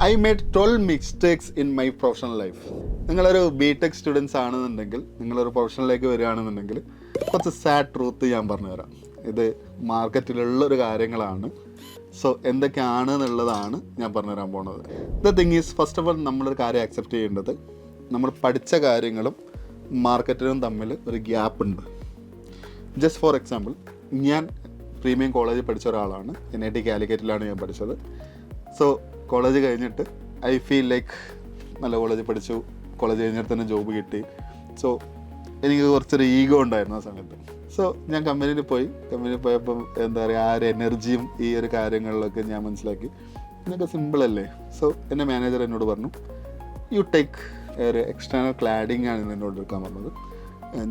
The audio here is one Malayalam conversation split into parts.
I made 12 mistakes in my professional life. നിങ്ങളൊരു ബി.ടെക് സ്റ്റുഡൻസ് ആണെന്നുണ്ടെങ്കിൽ, നിങ്ങളൊരു പ്രൊഫഷനിലേക്ക് വരികയാണെന്നുണ്ടെങ്കിൽ കുറച്ച് സാഡ് ട്രൂത്ത് ഞാൻ പറഞ്ഞുതരാം. ഇത് മാർക്കറ്റിലുള്ളൊരു കാര്യങ്ങളാണ്. സോ എന്തൊക്കെയാണ് എന്നുള്ളതാണ് ഞാൻ പറഞ്ഞുതരാൻ പോണത്. The thing is, first of all നമ്മളൊരു കാര്യം അക്സെപ്റ്റ് ചെയ്യേണ്ടത്, നമ്മൾ പഠിച്ച കാര്യങ്ങളും മാർക്കറ്റിലും തമ്മിൽ ഒരു ഗ്യാപ്പ് ഉണ്ട്. ജസ്റ്റ് ഫോർ എക്സാമ്പിൾ, ഞാൻ പ്രീമിയം കോളേജിൽ പഠിച്ച ഒരാളാണ്. NIT കാലിക്കറ്റിലാണ് ഞാൻ പഠിച്ചത്. സോ കോളേജ് കഴിഞ്ഞിട്ട് ഐ ഫീൽ ലൈക്ക് നല്ല കോളേജിൽ പഠിച്ചു, കോളേജ് കഴിഞ്ഞിട്ട് തന്നെ ജോബ് കിട്ടി. സോ എനിക്ക് കുറച്ചൊരു ഈഗോ ഉണ്ടായിരുന്നു ആ സമയത്ത്. സോ ഞാൻ കമ്പനിയിൽ പോയപ്പോൾ എന്താ പറയുക, ആ ഒരു എനർജിയും ഈ ഒരു കാര്യങ്ങളിലൊക്കെ ഞാൻ മനസ്സിലാക്കി ഇതൊക്കെ സിമ്പിളല്ലേ. സോ എൻ്റെ മാനേജർ എന്നോട് പറഞ്ഞു, യു ടേക്ക് ഒരു എക്സ്റ്റേണൽ ക്ലാഡിങ് ആണ് എന്നോട് എടുക്കാൻ പറഞ്ഞത്.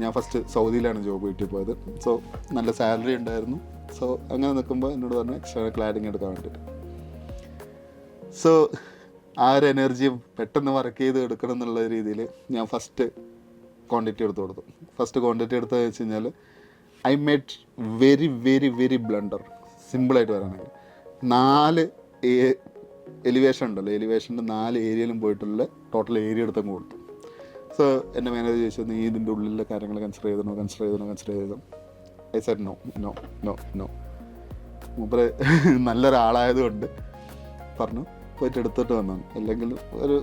ഞാൻ ഫസ്റ്റ് സൗദിയിലാണ് ജോബ് കിട്ടി പോയത്. സോ നല്ല സാലറി ഉണ്ടായിരുന്നു. സോ അങ്ങനെ നിൽക്കുമ്പോൾ എന്നോട് പറഞ്ഞു എക്സ്റ്റേണൽ ക്ലാഡിങ് എടുക്കാൻ വേണ്ടിയിട്ട്. സോ ആ ഒരു എനർജിയും പെട്ടെന്ന് വർക്ക് ചെയ്ത് എടുക്കണം എന്നുള്ള രീതിയിൽ ഞാൻ ഫസ്റ്റ് ക്വാണ്ടിറ്റി എടുത്ത് കൊടുത്തു. ഫസ്റ്റ് ക്വാണ്ടിറ്റി എടുത്തതെന്ന് വെച്ച് കഴിഞ്ഞാൽ I made very very very blunder. സിമ്പിളായിട്ട് പറയുകയാണെങ്കിൽ 4 എലിവേഷൻ ഉണ്ടല്ലോ, എലിവേഷൻ്റെ 4 ഏരിയയിലും പോയിട്ടുള്ള ടോട്ടൽ ഏരിയ എടുത്തങ്ങ് കൊടുത്തു. സോ എൻ്റെ മാനേജർ ചോദിച്ചു, നീ ഇതിൻ്റെ ഉള്ളിലെ കാര്യങ്ങൾ കൺസിഡർ ചെയ്തോ. I said no no no no. മൂപ്പര് നല്ലൊരാളായതുകൊണ്ട് പറഞ്ഞു പോയിട്ട് എടുത്തിട്ട് വന്നു. അല്ലെങ്കിൽ ഒരു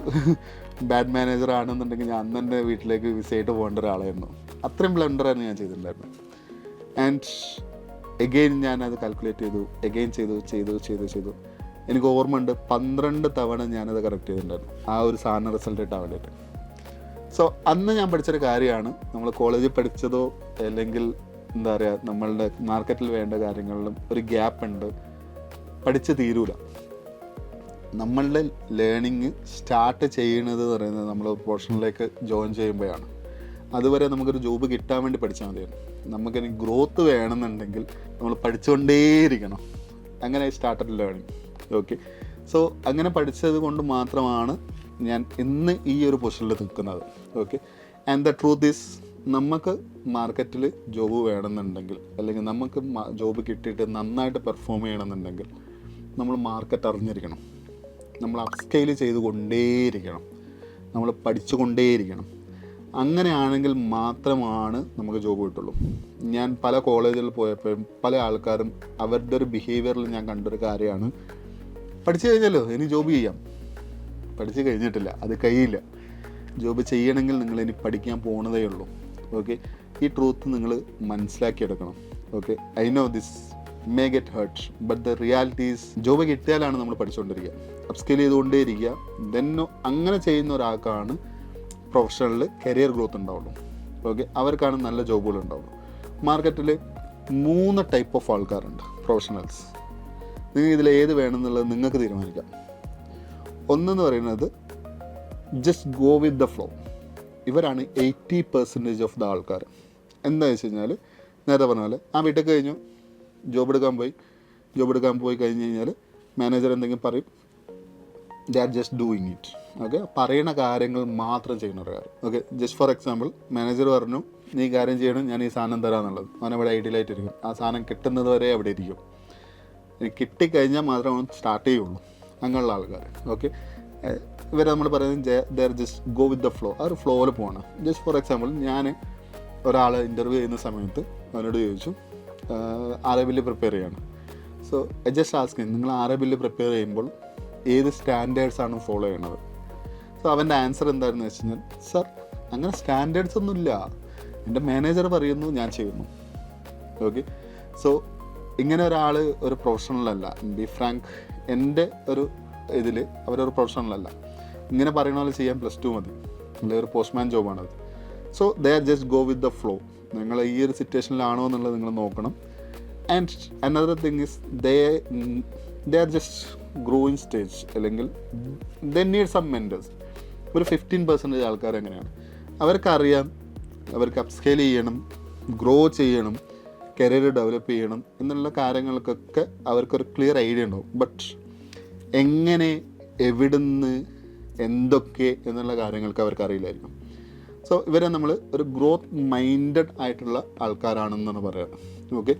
ബാഡ് മാനേജർ ആണെന്നുണ്ടെങ്കിൽ ഞാൻ അന്ന് എൻ്റെ വീട്ടിലേക്ക് വിസയായിട്ട് പോകേണ്ട ഒരാളായിരുന്നു. അത്രയും ബ്ലണ്ടറായിരുന്നു ഞാൻ ചെയ്തിട്ടുണ്ടായിരുന്നു. ആൻഡ് എഗെയിൻ ഞാനത് കാൽക്കുലേറ്റ് ചെയ്തു, എഗെയിൻ ചെയ്തു. എനിക്ക് ഓർമ്മയുണ്ട് 12 തവണ ഞാനത് കറക്റ്റ് ചെയ്തിട്ടുണ്ടായിരുന്നു ആ ഒരു സാധനം റിസൾട്ട് കിട്ടാൻ വേണ്ടിയിട്ട്. സോ അന്ന് ഞാൻ പഠിച്ചൊരു കാര്യമാണ്, നമ്മൾ കോളേജിൽ പഠിച്ചതോ അല്ലെങ്കിൽ എന്താ പറയുക നമ്മളുടെ മാർക്കറ്റിൽ വേണ്ട കാര്യങ്ങളിലും ഒരു ഗ്യാപ്പ് ഉണ്ട്, പഠിച്ച് തീരൂല. നമ്മളുടെ ലേണിങ് സ്റ്റാർട്ട് ചെയ്യുന്നത് പറയുന്നത് നമ്മൾ പ്രൊഫഷനിലേക്ക് ജോയിൻ ചെയ്യുമ്പോഴാണ്. അതുവരെ നമുക്കൊരു ജോബ് കിട്ടാൻ വേണ്ടി പഠിച്ചാൽ മതിയാണ്. നമുക്കിനി ഗ്രോത്ത് വേണമെന്നുണ്ടെങ്കിൽ നമ്മൾ പഠിച്ചുകൊണ്ടേയിരിക്കണം. അങ്ങനെ സ്റ്റാർട്ടഡ് ലേണിങ്. ഓക്കെ, സോ അങ്ങനെ പഠിച്ചത് കൊണ്ട് മാത്രമാണ് ഞാൻ ഇന്ന് ഈ ഒരു പൊസിഷനിൽ നിൽക്കുന്നത്. Okay, and the truth is, നമുക്ക് മാർക്കറ്റിൽ ജോബ് വേണമെന്നുണ്ടെങ്കിൽ അല്ലെങ്കിൽ നമുക്ക് ജോബ് കിട്ടിയിട്ട് നന്നായിട്ട് പെർഫോം ചെയ്യണമെന്നുണ്ടെങ്കിൽ നമ്മൾ മാർക്കറ്റ് അറിഞ്ഞിരിക്കണം, നമ്മൾ അപ്സ്കെയിൽ ചെയ്തുകൊണ്ടേയിരിക്കണം, നമ്മൾ പഠിച്ചുകൊണ്ടേയിരിക്കണം. അങ്ങനെയാണെങ്കിൽ മാത്രമാണ് നമുക്ക് ജോബ് കിട്ടുള്ളൂ. ഞാൻ പല കോളേജുകളിൽ പോയപ്പോഴും പല ആൾക്കാരും അവരുടെ ഒരു ബിഹേവിയറിൽ ഞാൻ കണ്ടൊരു കാര്യമാണ്, പഠിച്ചു കഴിഞ്ഞല്ലോ ഇനി ജോബ് ചെയ്യാം. പഠിച്ചു കഴിഞ്ഞിട്ടില്ല, അത് കഴിയില്ല. ജോബ് ചെയ്യണമെങ്കിൽ നിങ്ങൾ ഇനി പഠിക്കാൻ പോണതേ ഉള്ളൂ. ഓക്കെ, ഈ ട്രൂത്ത് നിങ്ങൾ മനസ്സിലാക്കിയെടുക്കണം. Okay, I know this may get hurt, but the reality is, job കിട്ടിയാലാണ് നമ്മൾ പഠിച്ചുകൊണ്ടിരിക്കുക, അപ്സ്കിൽ ചെയ്തുകൊണ്ടേ ഇരിക്കുക. ദെൻ അങ്ങനെ ചെയ്യുന്ന ഒരാൾക്കാണ് പ്രൊഫഷണലിൽ കരിയർ ഗ്രോത്ത് ഉണ്ടാവുള്ളൂ. ഓക്കെ, അവർക്കാണ് നല്ല ജോബുകൾ ഉണ്ടാവുള്ളൂ. മാർക്കറ്റിൽ 3 ടൈപ്പ് ഓഫ് ആൾക്കാരുണ്ട് പ്രൊഫഷണൽസ്. നിങ്ങൾക്ക് ഇതിൽ ഏത് വേണമെന്നുള്ളത് നിങ്ങൾക്ക് തീരുമാനിക്കാം. ഒന്നെന്ന് പറയുന്നത് just go with the flow. ഇവരാണ് 80% ഓഫ് ദ ആൾക്കാർ. എന്താണെന്ന് വെച്ച് കഴിഞ്ഞാൽ, നേരത്തെ പറഞ്ഞ പോലെ ആ വീട്ടിൽ കഴിഞ്ഞു, ജോബ് എടുക്കാൻ പോയി കഴിഞ്ഞ് കഴിഞ്ഞാൽ മാനേജർ എന്തെങ്കിലും പറയും, ദേ are just doing it. Okay, പറയുന്ന കാര്യങ്ങൾ മാത്രം ചെയ്യുന്ന ഒരു കാര്യം. Okay, just for example, manager പറഞ്ഞു നീ കാര്യം ചെയ്യണം, ഞാൻ ഈ സാധനം തരാമെന്നുള്ളത്. അവനവിടെ ഐഡിയലായിട്ടിരിക്കും, ആ സാധനം കിട്ടുന്നത് വരെ അവിടെ ഇരിക്കും. കിട്ടിക്കഴിഞ്ഞാൽ മാത്രമേ അവൻ സ്റ്റാർട്ട് ചെയ്യുള്ളൂ. അങ്ങനെയുള്ള ആൾക്കാർ. ഓക്കെ, ഇവരെ നമ്മൾ പറയുന്നത് ദേ are just go with the flow. ആ ഒരു ഫ്ലോയിൽ പോകണം. ജസ്റ്റ് ഫോർ എക്സാമ്പിൾ, ഞാൻ ഒരാളെ ഇൻ്റർവ്യൂ ചെയ്യുന്ന സമയത്ത് അവനോട് ചോദിച്ചു അറബിയിൽ പ്രിപ്പയർ ചെയ്യണം. സോ ഐ ജസ്റ്റ് ആസ്കിങ്, നിങ്ങൾ അറബിയിൽ പ്രിപ്പയർ ചെയ്യുമ്പോൾ ഏത് സ്റ്റാൻഡേർഡ്സാണ് ഫോളോ ചെയ്യണത്? സോ അവൻ്റെ ആൻസർ എന്തായിരുന്നു വെച്ച് കഴിഞ്ഞാൽ, സർ അങ്ങനെ സ്റ്റാൻഡേർഡ്സ് ഒന്നുമില്ല, എൻ്റെ മാനേജർ പറയുന്നു, ഞാൻ ചെയ്യുന്നു. ഓക്കെ, സോ ഇങ്ങനെ ഒരാൾ ഒരു പ്രൊഫഷണലല്ല. ബി ഫ്രാങ്ക്, എൻ്റെ ഒരു ഇതിൽ അവരൊരു പ്രൊഫഷണലല്ല. ഇങ്ങനെ പറയുന്ന പോലെ ചെയ്യാൻ +2 മതി, അല്ലെങ്കിൽ ഒരു പോസ്റ്റ്മാൻ ജോബാണത്. So they are just go with the flow. നിങ്ങൾ ഈ ഒരു സിറ്റുവേഷനിലാണോ എന്നുള്ളത് നിങ്ങൾ നോക്കണം. And another thing is they are just growing stage, അല്ലെങ്കിൽ ദേ നീഡ് സം മെൻറ്റേഴ്സ്. ഒരു 15% ആൾക്കാർ എങ്ങനെയാണ്, അവർക്കറിയാം അവർക്ക് അപ്സ്കെയിൽ ചെയ്യണം, ഗ്രോ ചെയ്യണം, കരിയർ ഡെവലപ്പ് ചെയ്യണം എന്നുള്ള കാര്യങ്ങൾക്കൊക്കെ അവർക്കൊരു ക്ലിയർ ഐഡിയ ഉണ്ടാവും. ബട്ട് എങ്ങനെ, എവിടുന്ന്, എന്തൊക്കെ എന്നുള്ള കാര്യങ്ങൾക്ക് അവർക്ക് അറിയില്ലായിരിക്കും. സോ ഇവരെ നമ്മൾ ഒരു ഗ്രോത്ത് മൈൻഡഡ് ആയിട്ടുള്ള ആൾക്കാരാണെന്നാണ് പറയുക. ഓക്കെ,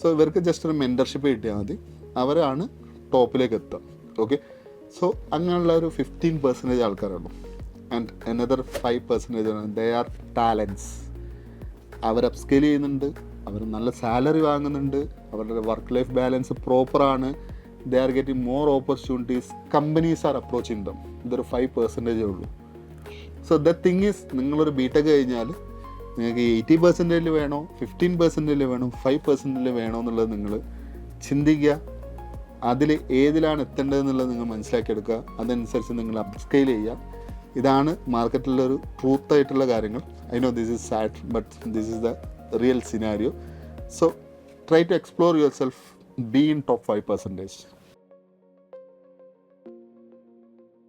സോ ഇവർക്ക് ജസ്റ്റ് ഒരു മെൻറ്റർഷിപ്പ് കിട്ടിയാൽ മതി, അവരാണ് ടോപ്പിലേക്ക് എത്തുക. ഓക്കെ, സോ അങ്ങനെയുള്ള ഒരു 15% ആൾക്കാരുള്ളൂ. And another 5% they are talents. അവർ അപ്സ്കെയിൽ ചെയ്യുന്നുണ്ട്, അവർ നല്ല സാലറി വാങ്ങുന്നുണ്ട്, അവരുടെ വർക്ക് ലൈഫ് ബാലൻസ് പ്രോപ്പറാണ്, they are getting more opportunities, companies are approaching them. ഇതൊരു 5% ഉള്ളൂ. സോ ദ തിങ് ഈസ്, നിങ്ങളൊരു ബിടെക് കഴിഞ്ഞാൽ നിങ്ങൾക്ക് 80% വേണോ, 15% വേണോ, 5% വേണോ എന്നുള്ളത് നിങ്ങൾ ചിന്തിക്കുക. അതിൽ ഏതിലാണ് എത്തേണ്ടതെന്നുള്ളത് നിങ്ങൾ മനസ്സിലാക്കിയെടുക്കുക. അതനുസരിച്ച് നിങ്ങൾ അപ്സ്കെയിൽ ചെയ്യുക. ഇതാണ് മാർക്കറ്റിലൊരു ട്രൂത്തായിട്ടുള്ള കാര്യങ്ങൾ. I know this is sad, but this is the real scenario. So try to explore yourself, be in top 5%.